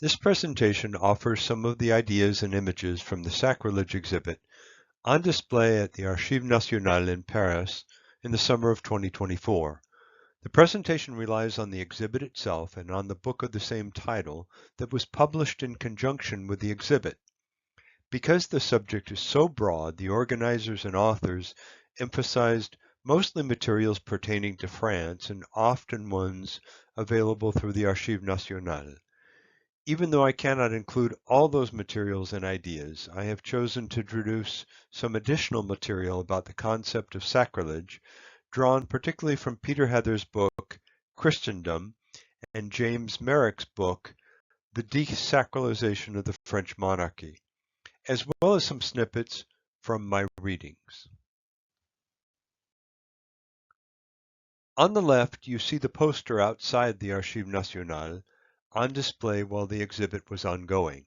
This presentation offers some of the ideas and images from the Sacrilege exhibit on display at the Archives nationales in Paris in the summer of 2024. The presentation relies on the exhibit itself and on the book of the same title that was published in conjunction with the exhibit. Because the subject is so broad, the organizers and authors emphasized mostly materials pertaining to France and often ones available through the Archives nationales. Even though I cannot include all those materials and ideas, I have chosen to introduce some additional material about the concept of sacrilege, drawn particularly from Peter Heather's book, Christendom, and James Merrick's book, The Desacralization of the French Monarchy, as well as some snippets from my readings. On the left, you see the poster outside the Archives nationales on display while the exhibit was ongoing.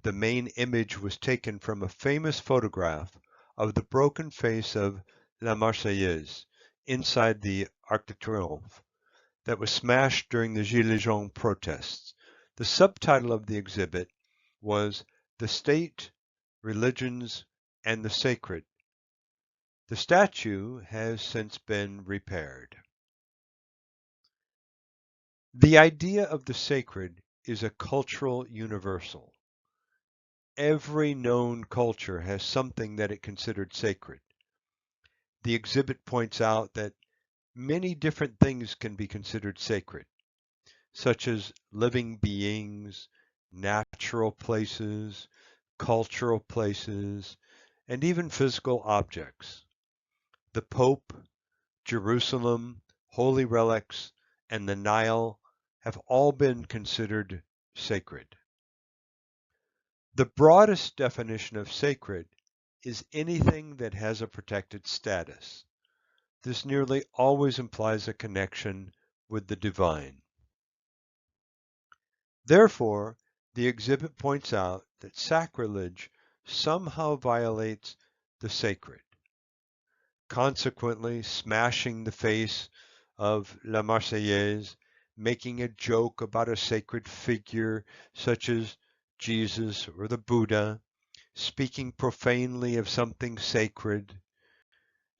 The main image was taken from a famous photograph of the broken face of La Marseillaise inside the Arc de Triomphe that was smashed during the Gilets jaunes protests. The subtitle of the exhibit was The State, Religions, and the Sacred. The statue has since been repaired. The idea of the sacred is a cultural universal. Every known culture has something that it considered sacred. The exhibit points out that many different things can be considered sacred, such as living beings, natural places, cultural places, and even physical objects. The Pope, Jerusalem, holy relics, and the Nile have all been considered sacred. The broadest definition of sacred is anything that has a protected status. This nearly always implies a connection with the divine. Therefore, the exhibit points out that sacrilege somehow violates the sacred. Consequently, smashing the face of La Marseillaise, making a joke about a sacred figure such as Jesus or the Buddha, speaking profanely of something sacred,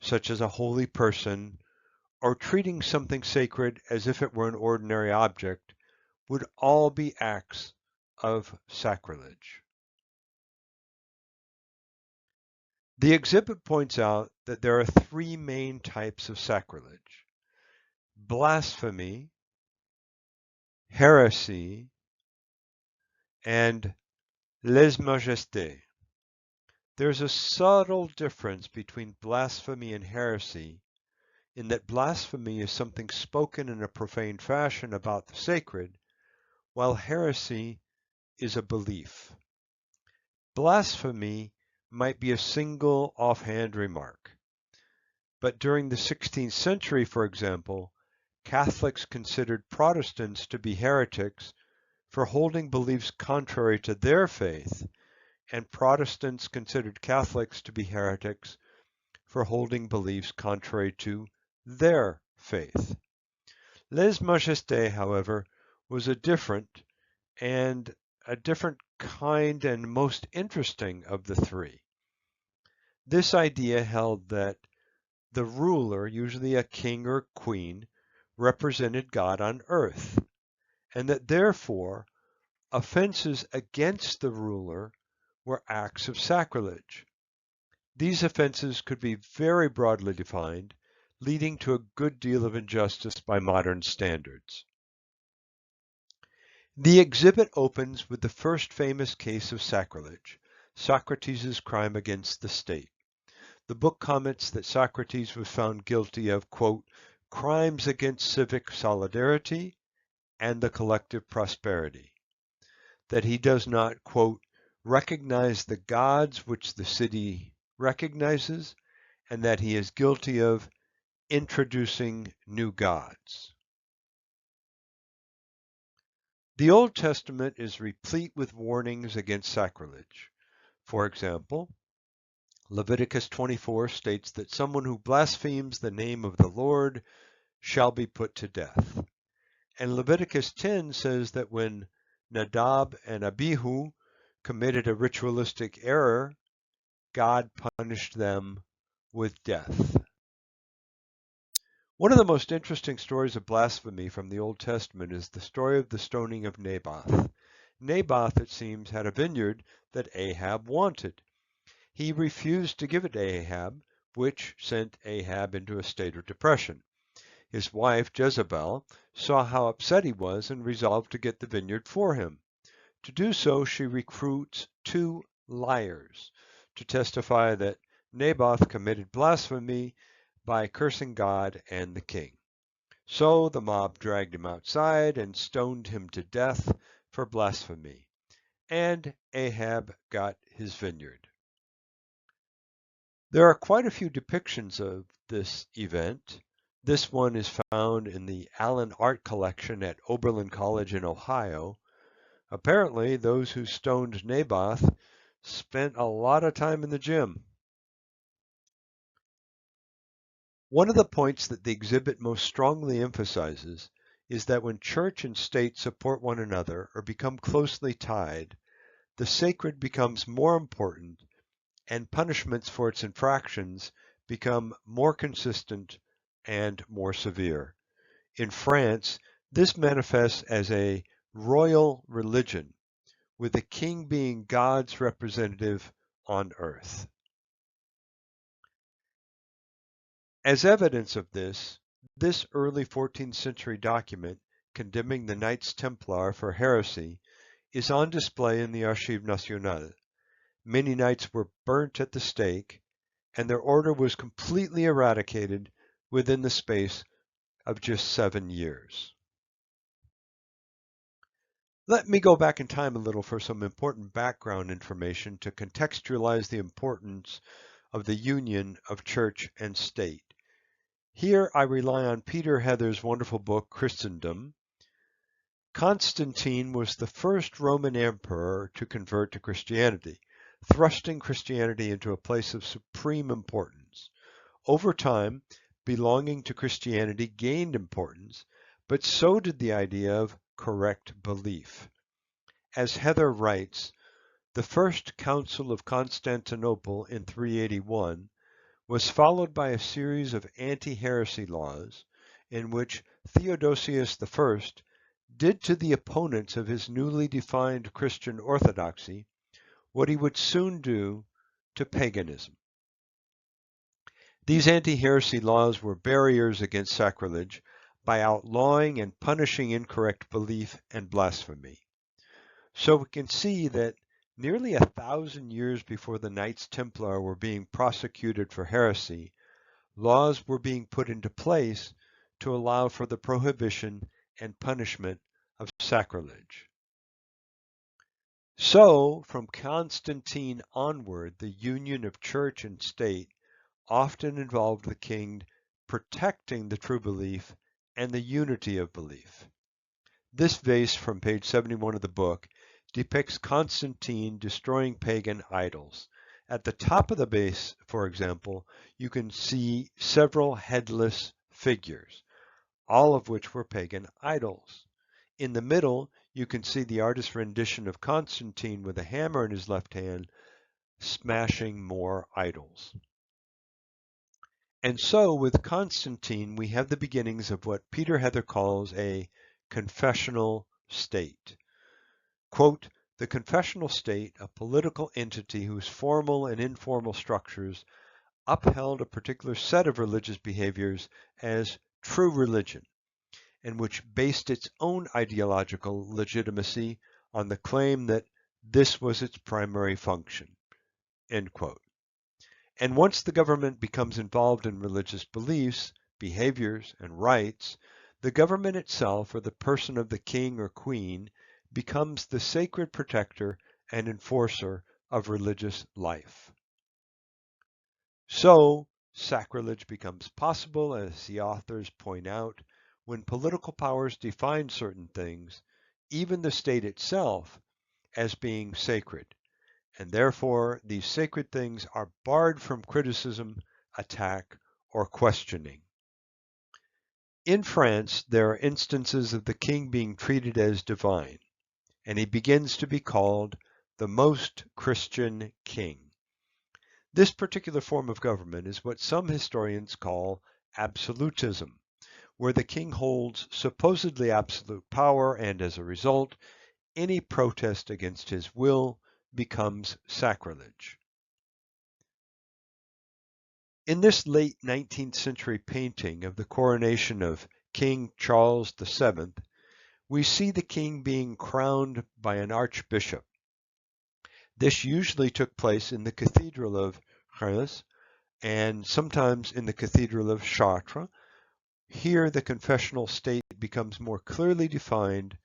such as a holy person, or treating something sacred as if it were an ordinary object, would all be acts of sacrilege. The exhibit points out that there are three main types of sacrilege: blasphemy, heresy, and lèse-majesté. There's a subtle difference between blasphemy and heresy in that blasphemy is something spoken in a profane fashion about the sacred, while heresy is a belief. Blasphemy might be a single offhand remark, but during the 16th century, for example, Catholics considered Protestants to be heretics for holding beliefs contrary to their faith, and Protestants considered Catholics to be heretics for holding beliefs contrary to their faith. Lèse-majesté, however, was a different kind and most interesting of the three. This idea held that the ruler, usually a king or queen, represented God on earth, and that therefore offenses against the ruler were acts of sacrilege. These offenses could be very broadly defined, leading to a good deal of injustice by modern standards. The exhibit opens with the first famous case of sacrilege, Socrates' crime against the state. The book comments that Socrates was found guilty of, quote, crimes against civic solidarity and the collective prosperity, that he does not, quote, recognize the gods which the city recognizes, and that he is guilty of introducing new gods. The Old Testament is replete with warnings against sacrilege. For example, Leviticus 24 states that someone who blasphemes the name of the Lord shall be put to death. And Leviticus 10 says that when Nadab and Abihu committed a ritualistic error, God punished them with death. One of the most interesting stories of blasphemy from the Old Testament is the story of the stoning of Naboth. Naboth, it seems, had a vineyard that Ahab wanted. He refused to give it to Ahab, which sent Ahab into a state of depression. His wife, Jezebel, saw how upset he was and resolved to get the vineyard for him. To do so, she recruits two liars to testify that Naboth committed blasphemy by cursing God and the king. So the mob dragged him outside and stoned him to death for blasphemy, and Ahab got his vineyard. There are quite a few depictions of this event. This one is found in the Allen Art Collection at Oberlin College in Ohio. Apparently, those who stoned Naboth spent a lot of time in the gym. One of the points that the exhibit most strongly emphasizes is that when church and state support one another or become closely tied, the sacred becomes more important and punishments for its infractions become more consistent and more severe. In France, this manifests as a royal religion, with the king being God's representative on earth. As evidence of this early 14th century document condemning the Knights Templar for heresy is on display in the Archives Nationales. Many knights were burnt at the stake, and their order was completely eradicated within the space of just 7 years. Let me go back in time a little for some important background information to contextualize the importance of the union of church and state. Here I rely on Peter Heather's wonderful book, Christendom. Constantine was the first Roman emperor to convert to Christianity, thrusting Christianity into a place of supreme importance. Over time, belonging to Christianity gained importance, but so did the idea of correct belief. As Heather writes, the First Council of Constantinople in 381 was followed by a series of anti-heresy laws in which Theodosius I did to the opponents of his newly defined Christian orthodoxy what he would soon do to paganism. These anti-heresy laws were barriers against sacrilege by outlawing and punishing incorrect belief and blasphemy. So we can see that nearly 1,000 years before the Knights Templar were being prosecuted for heresy, laws were being put into place to allow for the prohibition and punishment of sacrilege. So, from Constantine onward, the union of church and state often involved the king protecting the true belief and the unity of belief. This vase from page 71 of the book depicts Constantine destroying pagan idols. At the top of the base, for example, you can see several headless figures, all of which were pagan idols. In the middle, you can see the artist's rendition of Constantine with a hammer in his left hand, smashing more idols. And so, with Constantine, we have the beginnings of what Peter Heather calls a confessional state. Quote, the confessional state, a political entity whose formal and informal structures upheld a particular set of religious behaviors as true religion, and which based its own ideological legitimacy on the claim that this was its primary function. End quote. And once the government becomes involved in religious beliefs, behaviors, and rites, the government itself, or the person of the king or queen, becomes the sacred protector and enforcer of religious life. So, sacrilege becomes possible, as the authors point out, when political powers define certain things, even the state itself, as being sacred. And therefore, these sacred things are barred from criticism, attack, or questioning. In France, there are instances of the king being treated as divine, and he begins to be called the most Christian king. This particular form of government is what some historians call absolutism, where the king holds supposedly absolute power, and as a result, any protest against his will becomes sacrilege. In this late 19th century painting of the coronation of King Charles VII, we see the king being crowned by an archbishop. This usually took place in the Cathedral of Reims and sometimes in the Cathedral of Chartres. Here the confessional state becomes more clearly defined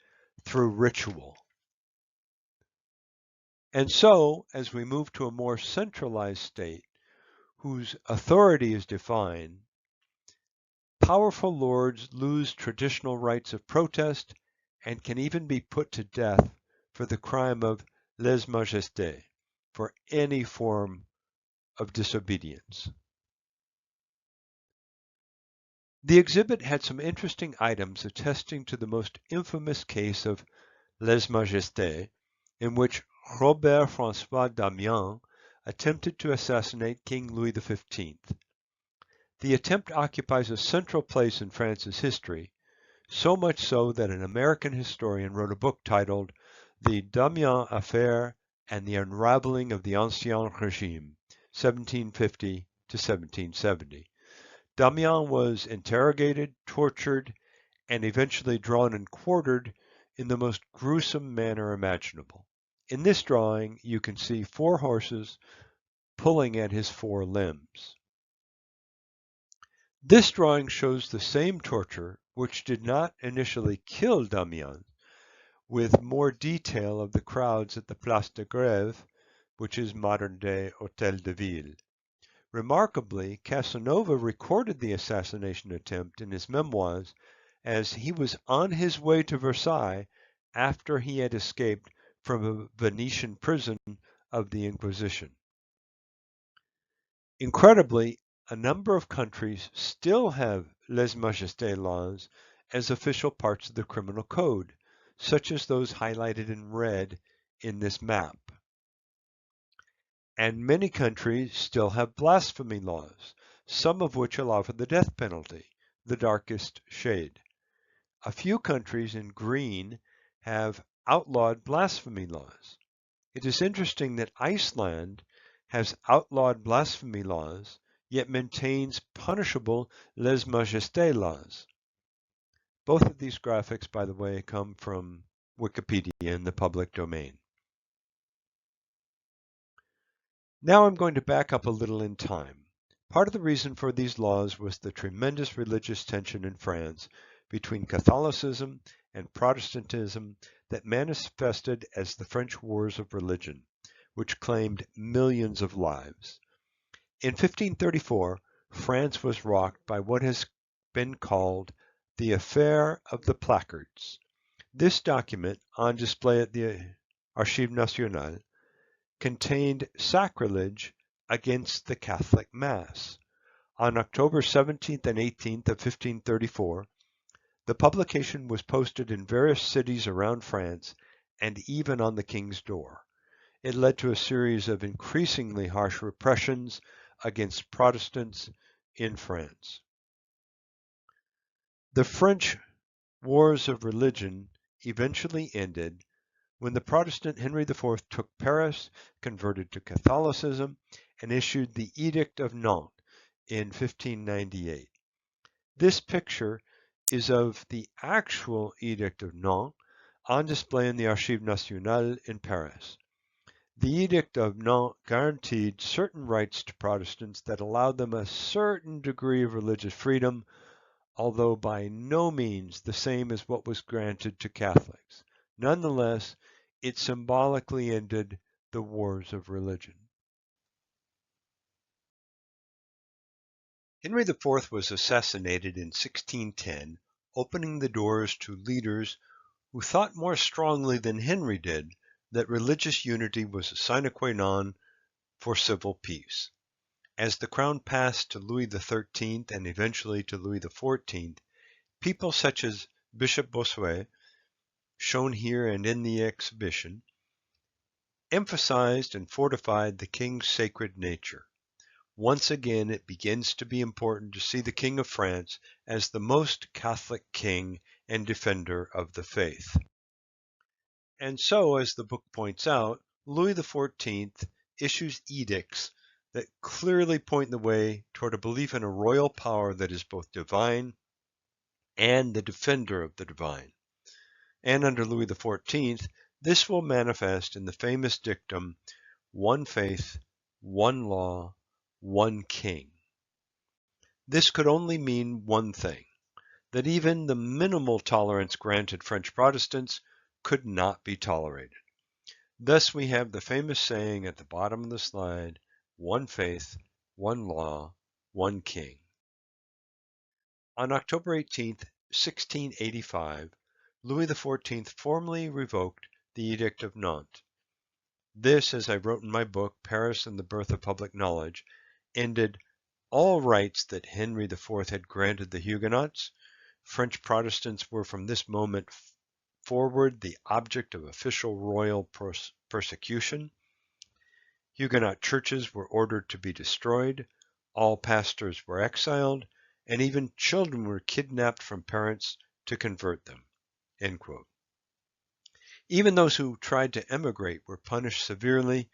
through ritual. And so, as we move to a more centralized state, whose authority is defined, powerful lords lose traditional rights of protest and can even be put to death for the crime of lèse-majesté, for any form of disobedience. The exhibit had some interesting items attesting to the most infamous case of lèse-majesté, in which Robert François Damiens attempted to assassinate King Louis XV. The attempt occupies a central place in France's history, so much so that an American historian wrote a book titled The Damiens Affair and the Unraveling of the Ancien Régime, 1750 to 1770. Damiens was interrogated, tortured, and eventually drawn and quartered in the most gruesome manner imaginable. In this drawing, you can see 4 horses pulling at his 4 limbs. This drawing shows the same torture, which did not initially kill Damiens, with more detail of the crowds at the Place de Grève, which is modern-day Hôtel de Ville. Remarkably, Casanova recorded the assassination attempt in his memoirs as he was on his way to Versailles after he had escaped from a Venetian prison of the Inquisition. Incredibly, a number of countries still have lèse-majesté laws as official parts of the criminal code, such as those highlighted in red in this map. And many countries still have blasphemy laws, some of which allow for the death penalty, the darkest shade. A few countries in green have outlawed blasphemy laws. It is interesting that Iceland has outlawed blasphemy laws, yet maintains punishable lèse-majesté laws. Both of these graphics, by the way, come from Wikipedia in the public domain. Now I'm going to back up a little in time. Part of the reason for these laws was the tremendous religious tension in France between Catholicism and Protestantism that manifested as the French Wars of Religion, which claimed millions of lives. In 1534, France was rocked by what has been called the Affair of the Placards. This document, on display at the Archives nationales, contained sacrilege against the Catholic Mass. On October 17th and 18th of 1534, the publication was posted in various cities around France and even on the king's door. It led to a series of increasingly harsh repressions against Protestants in France. The French Wars of Religion eventually ended when the Protestant Henry IV took Paris, converted to Catholicism, and issued the Edict of Nantes in 1598. This picture is of the actual Edict of Nantes on display in the Archives nationales in Paris. The Edict of Nantes guaranteed certain rights to Protestants that allowed them a certain degree of religious freedom, although by no means the same as what was granted to Catholics. Nonetheless, it symbolically ended the wars of religion. Henry IV was assassinated in 1610, opening the doors to leaders who thought more strongly than Henry did that religious unity was a sine qua non for civil peace. As the crown passed to Louis XIII and eventually to Louis XIV, people such as Bishop Bossuet shown here and in the exhibition, emphasized and fortified the king's sacred nature. Once again, it begins to be important to see the King of France as the most Catholic king and defender of the faith. And so, as the book points out, Louis XIV issues edicts that clearly point the way toward a belief in a royal power that is both divine and the defender of the divine. And under Louis XIV, this will manifest in the famous dictum, one faith, one law, one king. This could only mean one thing, that even the minimal tolerance granted French Protestants could not be tolerated. Thus we have the famous saying at the bottom of the slide, one faith, one law, one king. On October 18, 1685, Louis XIV formally revoked the Edict of Nantes. This, as I wrote in my book, Paris and the Birth of Public Knowledge, ended all rights that Henry IV had granted the Huguenots. French Protestants were from this moment forward the object of official royal persecution. Huguenot churches were ordered to be destroyed, all pastors were exiled, and even children were kidnapped from parents to convert them. End quote. Even those who tried to emigrate were punished severely.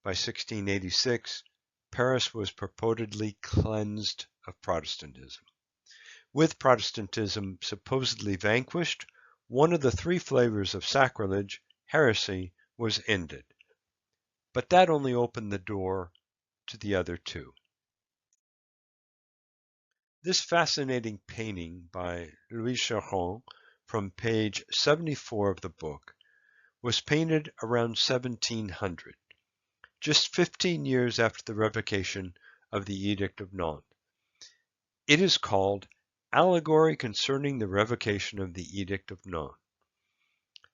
By 1686, Paris was purportedly cleansed of Protestantism. With Protestantism supposedly vanquished, one of the three flavors of sacrilege, heresy, was ended. But that only opened the door to the other two. This fascinating painting by Louis Cherron from page 74 of the book was painted around 1700, just 15 years after the revocation of the Edict of Nantes. It is called Allegory Concerning the Revocation of the Edict of Nantes.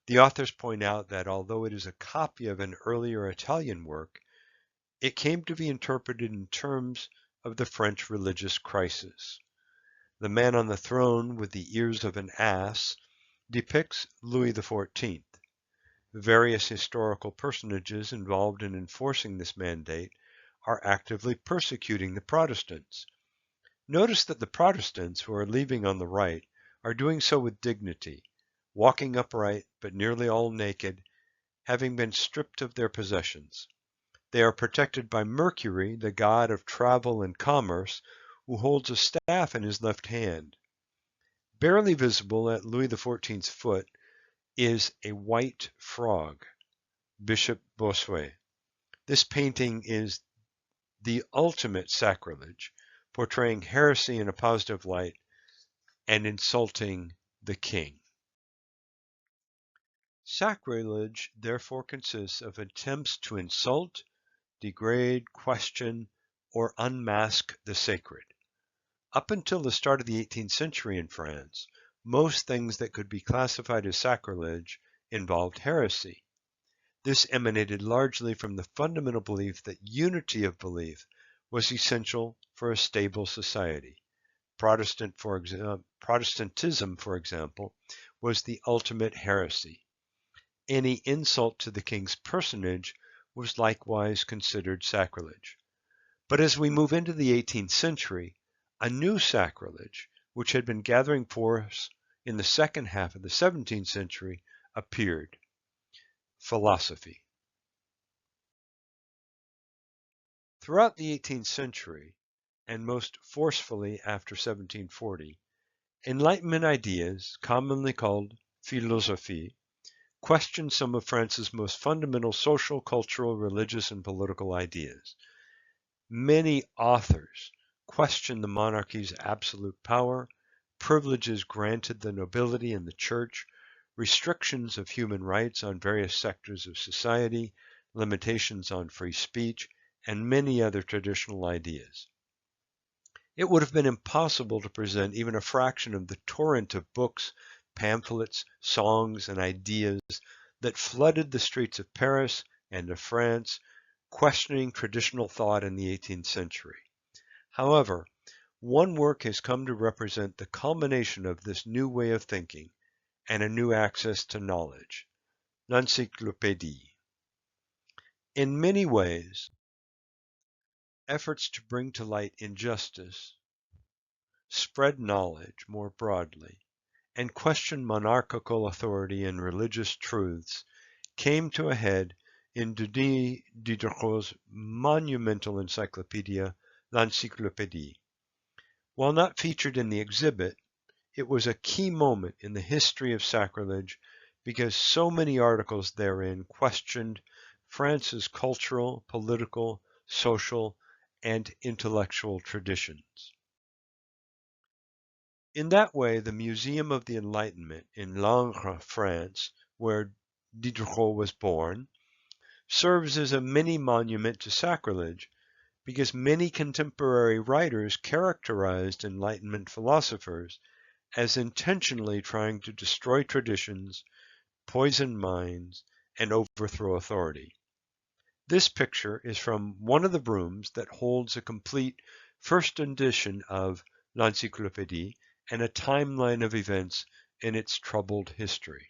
The authors point out that although it is a copy of an earlier Italian work, it came to be interpreted in terms of the French religious crisis. The man on the throne with the ears of an ass depicts Louis XIV. Various historical personages involved in enforcing this mandate are actively persecuting the Protestants. Notice that the Protestants who are leaving on the right are doing so with dignity, walking upright but nearly all naked, having been stripped of their possessions. They are protected by Mercury, the god of travel and commerce, who holds a staff in his left hand. Barely visible at Louis XIV's foot is a white frog, Bishop Bossuet. This painting is the ultimate sacrilege, portraying heresy in a positive light and insulting the king. Sacrilege therefore consists of attempts to insult, degrade, question, or unmask the sacred. Up until the start of the 18th century in France, most things that could be classified as sacrilege involved heresy. This emanated largely from the fundamental belief that unity of belief was essential for a stable society. Protestantism, for example, was the ultimate heresy. Any insult to the king's personage was likewise considered sacrilege. But as we move into the 18th century, a new sacrilege, which had been gathering force in the second half of the 17th century, appeared: philosophy. Throughout the 18th century, and most forcefully after 1740, Enlightenment ideas, commonly called philosophie, questioned some of France's most fundamental social, cultural, religious, and political ideas. Many authors questioned the monarchy's absolute power, privileges granted the nobility and the church, restrictions of human rights on various sectors of society, limitations on free speech, and many other traditional ideas. It would have been impossible to present even a fraction of the torrent of books, pamphlets, songs, and ideas that flooded the streets of Paris and of France, questioning traditional thought in the 18th century. However, one work has come to represent the culmination of this new way of thinking, and a new access to knowledge, l'encyclopédie. In many ways, efforts to bring to light injustice, spread knowledge more broadly, and question monarchical authority and religious truths came to a head in Denis Diderot's monumental encyclopedia, l'Encyclopédie. While not featured in the exhibit, it was a key moment in the history of sacrilege because so many articles therein questioned France's cultural, political, social, and intellectual traditions. In that way, the Museum of the Enlightenment in Langres, France, where Diderot was born, serves as a mini monument to sacrilege because many contemporary writers characterized Enlightenment philosophers as intentionally trying to destroy traditions, poison minds, and overthrow authority. This picture is from one of the rooms that holds a complete first edition of l'Encyclopédie and a timeline of events in its troubled history.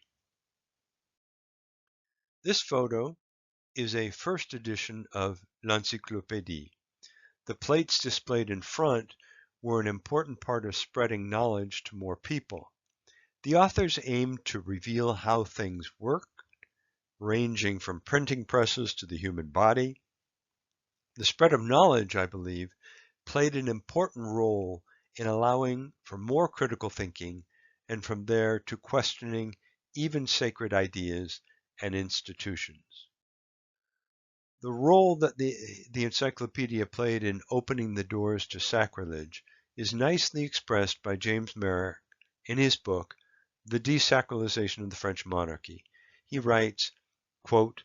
This photo is a first edition of l'Encyclopédie. The plates displayed in front were an important part of spreading knowledge to more people. The authors aimed to reveal how things work, ranging from printing presses to the human body. The spread of knowledge, I believe, played an important role in allowing for more critical thinking and from there to questioning even sacred ideas and institutions. The role that the encyclopedia played in opening the doors to sacrilege is nicely expressed by James Merrick in his book, The Desacralization of the French Monarchy. He writes, quote,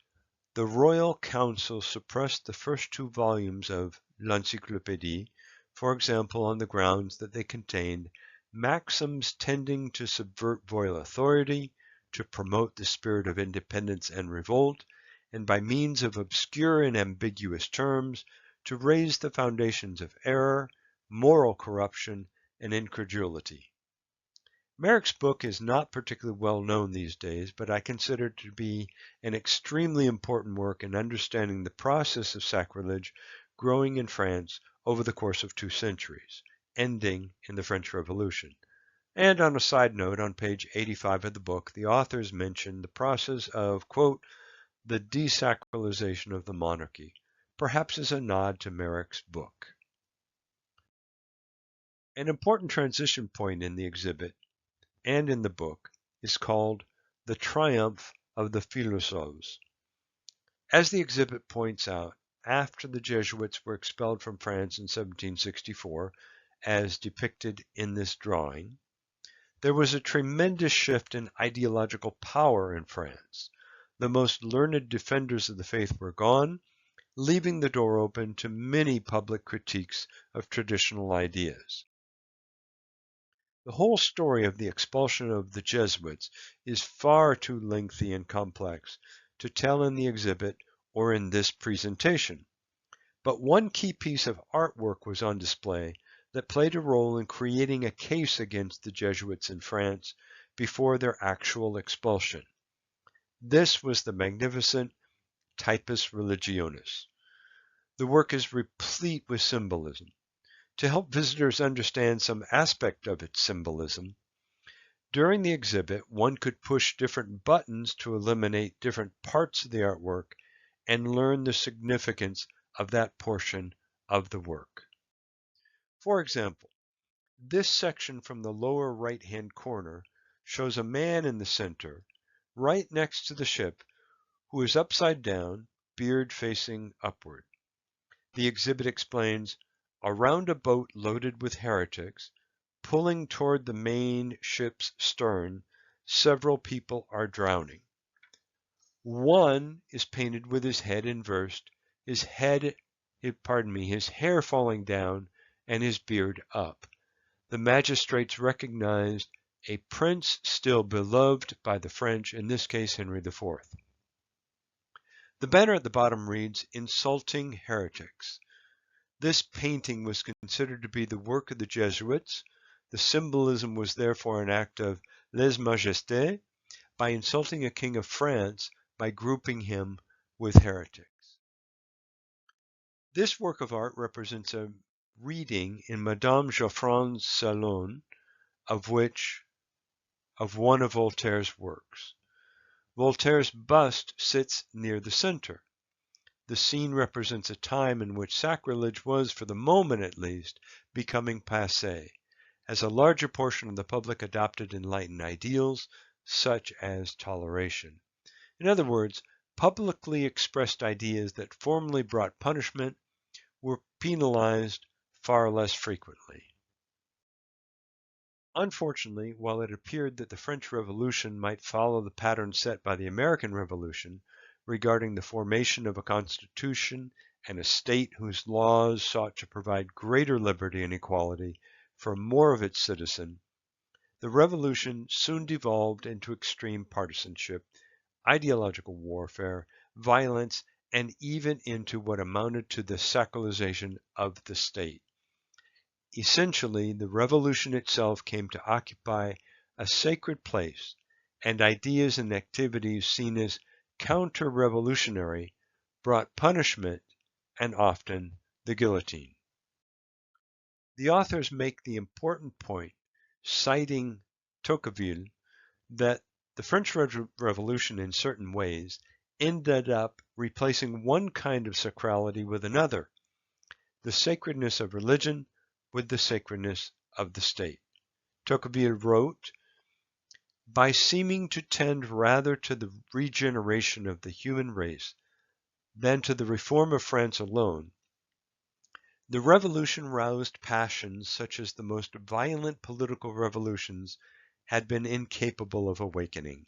"The Royal Council suppressed the first two volumes of l'Encyclopédie, for example, on the grounds that they contained maxims tending to subvert royal authority, to promote the spirit of independence and revolt, and by means of obscure and ambiguous terms, to raise the foundations of error, moral corruption, and incredulity." Merrick's book is not particularly well known these days, but I consider it to be an extremely important work in understanding the process of sacrilege growing in France over the course of 2 centuries, ending in the French Revolution. And on a side note, on page 85 of the book, the authors mention the process of, quote, the desacralization of the monarchy, perhaps as a nod to Merrick's book. An important transition point in the exhibit and in the book is called The Triumph of the Philosophes. As the exhibit points out, after the Jesuits were expelled from France in 1764, as depicted in this drawing, there was a tremendous shift in ideological power in France. The most learned defenders of the faith were gone, leaving the door open to many public critiques of traditional ideas. The whole story of the expulsion of the Jesuits is far too lengthy and complex to tell in the exhibit or in this presentation. But one key piece of artwork was on display that played a role in creating a case against the Jesuits in France before their actual expulsion. This was the magnificent Typus Religionis. The work is replete with symbolism. To help visitors understand some aspect of its symbolism, during the exhibit one could push different buttons to eliminate different parts of the artwork and learn the significance of that portion of the work. For example, this section from the lower right-hand corner shows a man in the center, right next to the ship, who is upside down, beard facing upward. The exhibit explains, around a boat loaded with heretics, pulling toward the main ship's stern, several people are drowning. One is painted with his head inversed, his hair falling down, and his beard up. The magistrates recognized a prince still beloved by the French, in this case Henry IV. The banner at the bottom reads, "Insulting Heretics." This painting was considered to be the work of the Jesuits. The symbolism was therefore an act of lèse majesté, by insulting a king of France by grouping him with heretics. This work of art represents a reading in Madame Geoffrin's salon of one of Voltaire's works. Voltaire's bust sits near the center. The scene represents a time in which sacrilege was, for the moment at least, becoming passé, as a larger portion of the public adopted enlightened ideals, such as toleration. In other words, publicly expressed ideas that formerly brought punishment were penalized far less frequently. Unfortunately, while it appeared that the French Revolution might follow the pattern set by the American Revolution regarding the formation of a constitution and a state whose laws sought to provide greater liberty and equality for more of its citizens, the revolution soon devolved into extreme partisanship, ideological warfare, violence, and even into what amounted to the sacralization of the state. Essentially, the revolution itself came to occupy a sacred place, and ideas and activities seen as counter-revolutionary brought punishment and often the guillotine. The authors make the important point, citing Tocqueville, that the French Revolution in certain ways ended up replacing one kind of sacrality with another, the sacredness of religion with the sacredness of the state. Tocqueville wrote, "By seeming to tend rather to the regeneration of the human race than to the reform of France alone, the revolution roused passions such as the most violent political revolutions had been incapable of awakening.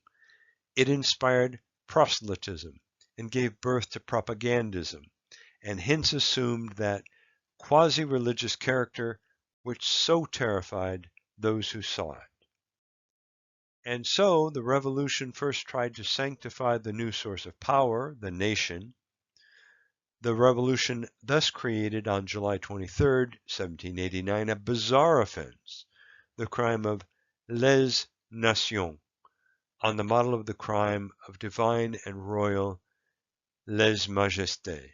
It inspired proselytism and gave birth to propagandism, and hence assumed that quasi-religious character which so terrified those who saw it." And so the revolution first tried to sanctify the new source of power, the nation. The revolution thus created on July 23, 1789, a bizarre offense, the crime of lèse nation, on the model of the crime of divine and royal lèse majesté,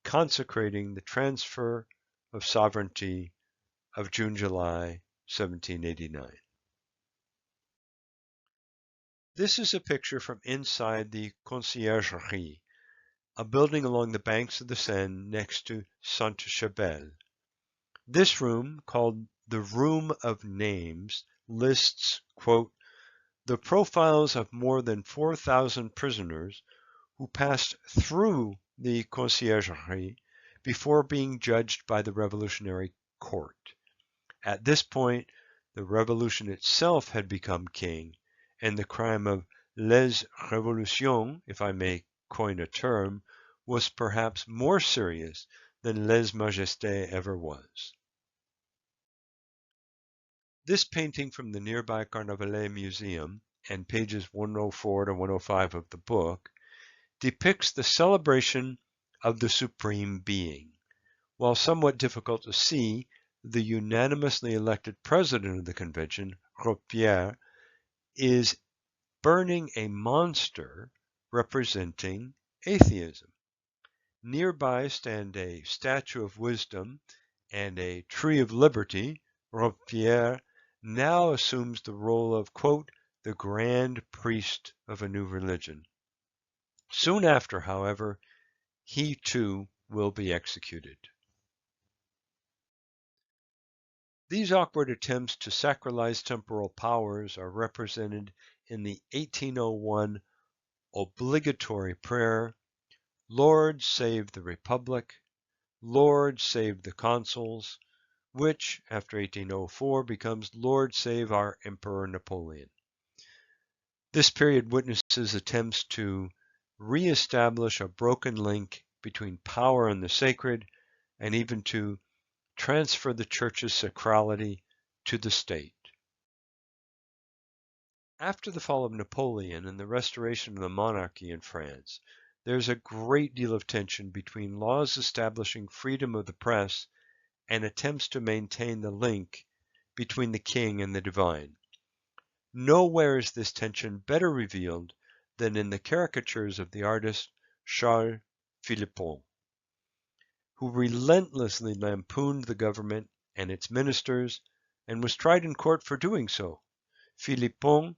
consecrating the transfer of sovereignty of June-July 1789. This is a picture from inside the Conciergerie, a building along the banks of the Seine next to Sainte-Chapelle. This room, called the Room of Names, lists, quote, "the profiles of more than 4,000 prisoners who passed through the Conciergerie before being judged by the Revolutionary Court." At this point, the revolution itself had become king, and the crime of lèse révolution, if I may coin a term, was perhaps more serious than lèse majesté ever was. This painting from the nearby Carnavalet Museum, and pages 104 to 105 of the book, depicts the celebration of the Supreme Being. While somewhat difficult to see, the unanimously elected president of the convention, Robespierre, is burning a monster representing atheism. Nearby stand a statue of wisdom and a tree of liberty. Robespierre now assumes the role of, quote, "the grand priest of a new religion." Soon after, however, he too will be executed. These awkward attempts to sacralize temporal powers are represented in the 1801 obligatory prayer, "Lord, save the Republic, Lord, save the consuls," which, after 1804, becomes "Lord, save our Emperor Napoleon." This period witnesses attempts to re-establish a broken link between power and the sacred, and even to transfer the Church's sacrality to the state. After the fall of Napoleon and the restoration of the monarchy in France, there is a great deal of tension between laws establishing freedom of the press and attempts to maintain the link between the king and the divine. Nowhere is this tension better revealed than in the caricatures of the artist Charles Philippon, who relentlessly lampooned the government and its ministers and was tried in court for doing so. Philippon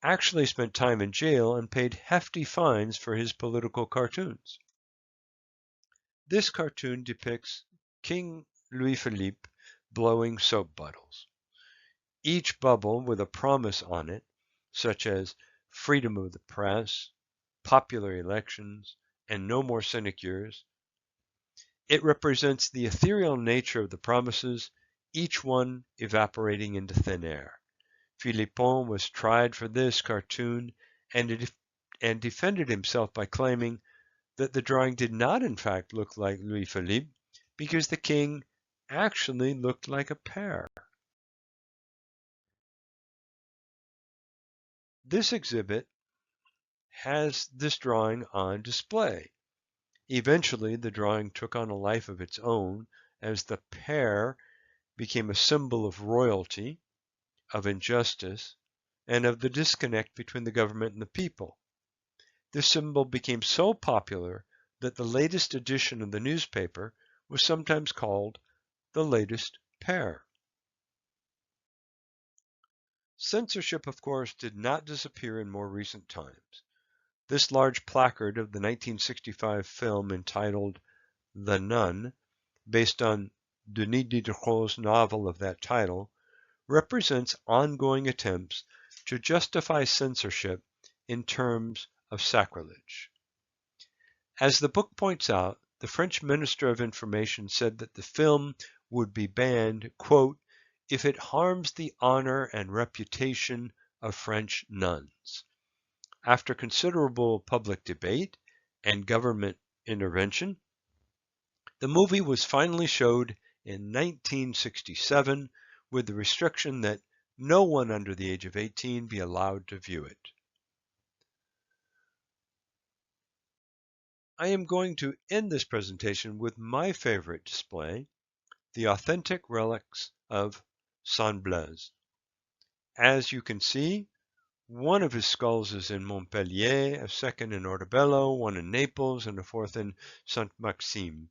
actually spent time in jail and paid hefty fines for his political cartoons. This cartoon depicts King Louis Philippe blowing soap bubbles, each bubble with a promise on it, such as freedom of the press, popular elections, and no more sinecures. It represents the ethereal nature of the promises, each one evaporating into thin air. Philippon was tried for this cartoon and defended himself by claiming that the drawing did not in fact look like Louis Philippe because the king actually looked like a pear. This exhibit has this drawing on display. Eventually, the drawing took on a life of its own as the pear became a symbol of royalty, of injustice, and of the disconnect between the government and the people. This symbol became so popular that the latest edition of the newspaper was sometimes called the latest pear. Censorship, of course, did not disappear in more recent times. This large placard of the 1965 film entitled The Nun, based on Denis Diderot's novel of that title, represents ongoing attempts to justify censorship in terms of sacrilege. As the book points out, the French Minister of Information said that the film would be banned, quote, if it harms the honor and reputation of French nuns. After considerable public debate and government intervention, the movie was finally showed in 1967 with the restriction that no one under the age of 18 be allowed to view it. I am going to end this presentation with my favorite display, the authentic relics of Saint Blaise. As you can see, one of his skulls is in Montpellier, a second in Orbello, one in Naples, and a fourth in Saint-Maxime,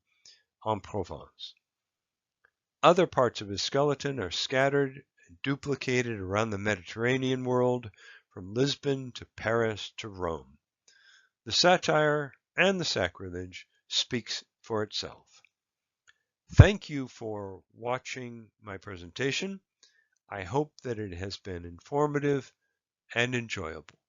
en Provence. Other parts of his skeleton are scattered and duplicated around the Mediterranean world, from Lisbon to Paris to Rome. The satire and the sacrilege speaks for itself. Thank you for watching my presentation. I hope that it has been informative and enjoyable.